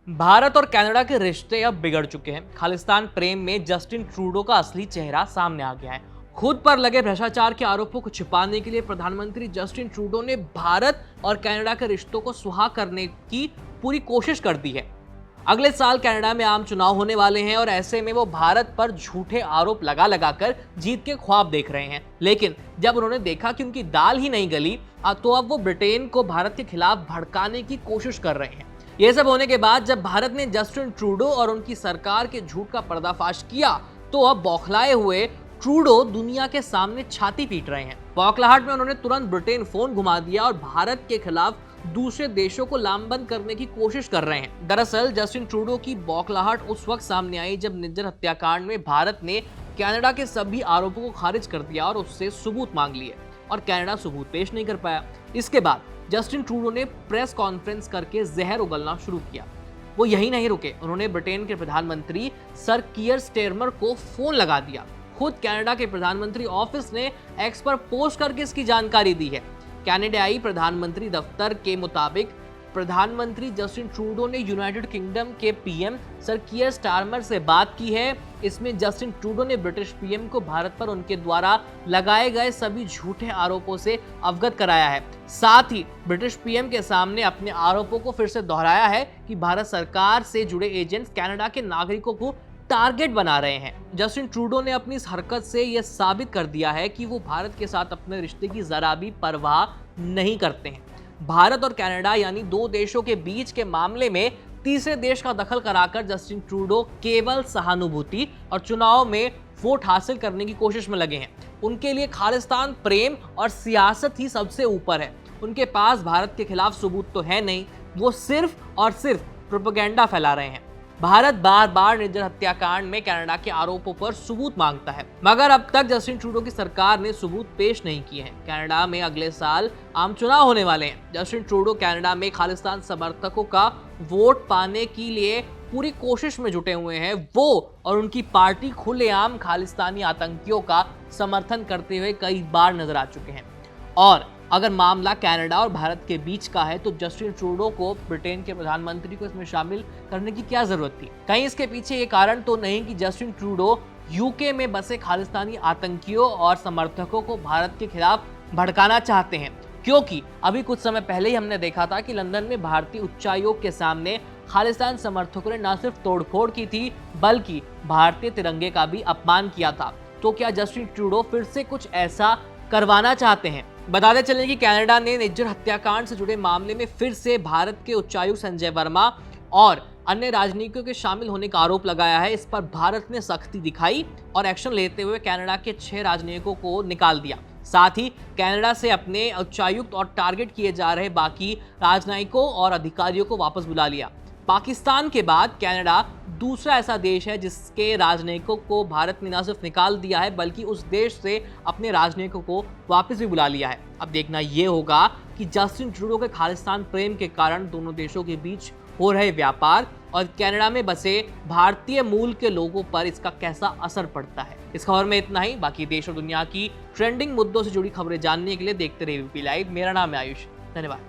भारत और कनाडा के रिश्ते अब बिगड़ चुके हैं। खालिस्तान प्रेम में जस्टिन ट्रूडो का असली चेहरा सामने आ गया है। खुद पर लगे भ्रष्टाचार के आरोपों को छिपाने के लिए प्रधानमंत्री जस्टिन ट्रूडो ने भारत और कनाडा के रिश्तों को सुहा करने की पूरी कोशिश कर दी है। अगले साल कनाडा में आम चुनाव होने वाले हैं और ऐसे में वो भारत पर झूठे आरोप लगा लगाकर जीत के ख्वाब देख रहे हैं। लेकिन जब उन्होंने देखा कि उनकी दाल ही नहीं गली, तो अब वो ब्रिटेन को भारत के खिलाफ भड़काने की कोशिश कर रहे हैं। ये सब होने के बाद जब भारत ने जस्टिन ट्रूडो और उनकी सरकार के झूठ का पर्दाफाश किया, तो अब बौखलाए हुए ट्रूडो दुनिया के सामने छाती पीट रहे हैं। बौखलाहट में उन्होंने तुरंत ब्रिटेन फोन घुमा दिया और भारत के खिलाफ दूसरे देशों को लामबंद करने की कोशिश कर रहे हैं। दरअसल जस्टिन ट्रूडो की बौखलाहट उस वक्त सामने आई जब निज्जर हत्याकांड में भारत ने कनाडा के सभी आरोपों को खारिज कर दिया और उससे सबूत मांग लिए, और कनाडा सबूत पेश नहीं कर पाया। इसके बाद जस्टिन ट्रूडो ने प्रेस कॉन्फ्रेंस करके जहर उगलना शुरू किया। वो यही नहीं रुके, उन्होंने ब्रिटेन के प्रधानमंत्री सर कीयर स्टेरमर को फोन लगा दिया। खुद कनाडा के प्रधानमंत्री ऑफिस ने एक्स पर पोस्ट करके इसकी जानकारी दी है। कनाडाई प्रधानमंत्री दफ्तर के मुताबिक प्रधानमंत्री जस्टिन ट्रूडो ने यूनाइटेड किंगडम के पीएम सर कीयर स्टारमर से बात की है। इसमें जस्टिन ट्रूडो ने ब्रिटिश पीएम को भारत पर उनके द्वारा लगाए गए सभी झूठे आरोपों से अवगत कराया है। साथ ही ब्रिटिश पीएम के सामने अपने आरोपों को फिर से दोहराया है कि भारत सरकार से जुड़े एजेंट्स कनाडा के नागरिकों को टारगेट बना रहे हैं। जस्टिन ट्रूडो ने अपनी इस हरकत से यह साबित कर दिया है कि वो भारत के साथ अपने रिश्ते की जरा भी परवाह नहीं करते हैं। भारत और कनाडा यानी दो देशों के बीच के मामले में तीसरे देश का दखल कराकर जस्टिन ट्रूडो केवल सहानुभूति और चुनाव में वोट हासिल करने की कोशिश में लगे हैं। उनके लिए खालिस्तान प्रेम और सियासत ही सबसे ऊपर है। उनके पास भारत के खिलाफ सबूत तो है नहीं, वो सिर्फ और सिर्फ प्रोपेगेंडा फैला रहे हैं। भारत बार बार निज्जर हत्याकांड में कनाडा के आरोपों पर सबूत मांगता है, मगर अब तक जस्टिन ट्रूडो की सरकार ने सबूत पेश नहीं किए हैं। कनाडा में अगले साल आम चुनाव होने वाले हैं। जस्टिन ट्रूडो कनाडा में खालिस्तान समर्थकों का वोट पाने के लिए पूरी कोशिश में जुटे हुए हैं। वो और उनकी पार्टी खुलेआम खालिस्तानी आतंकियों का समर्थन करते हुए कई बार नजर आ चुके हैं। और अगर मामला कनाडा और भारत के बीच का है, तो जस्टिन ट्रूडो को ब्रिटेन के प्रधानमंत्री को इसमें शामिल करने की क्या जरूरत थी? कहीं इसके पीछे ये कारण तो नहीं कि जस्टिन ट्रूडो यूके में बसे खालिस्तानी आतंकियों और समर्थकों को भारत के खिलाफ भड़काना चाहते हैं? क्योंकि अभी कुछ समय पहले ही हमने देखा था कि लंदन में भारतीय उच्चायोग के सामने खालिस्तान समर्थकों ने न सिर्फ तोड़फोड़ की थी, बल्कि भारतीय तिरंगे का भी अपमान किया था। तो क्या जस्टिन ट्रूडो फिर से कुछ ऐसा करवाना चाहते हैं? बताते चलें कि कनाडा ने निज्जर हत्याकांड से जुड़े मामले में फिर से भारत के उच्चायुक्त संजय वर्मा और अन्य राजनीतिकों के शामिल होने का आरोप लगाया है। इस पर भारत ने सख्ती दिखाई और एक्शन लेते हुए कनाडा के 6 राजनयिकों को निकाल दिया। साथ ही कनाडा से अपने उच्चायुक्त और टारगेट किए जा रहे बाकी राजनयिकों और अधिकारियों को वापस बुला लिया। पाकिस्तान के बाद कनाडा दूसरा ऐसा देश है जिसके राजनयिकों को भारत ने न सिर्फ निकाल दिया है, बल्कि उस देश से अपने राजनयिकों को वापस भी बुला लिया है। अब देखना यह होगा कि जस्टिन ट्रूडो के खालिस्तान प्रेम के कारण दोनों देशों के बीच हो रहे व्यापार और कनाडा में बसे भारतीय मूल के लोगों पर इसका कैसा असर पड़ता है। इस खबर में इतना ही। बाकी देश और दुनिया की ट्रेंडिंग मुद्दों से जुड़ी खबरें जानने के लिए देखते रहिए एबीपी लाइव। मेरा नाम है आयुष। धन्यवाद।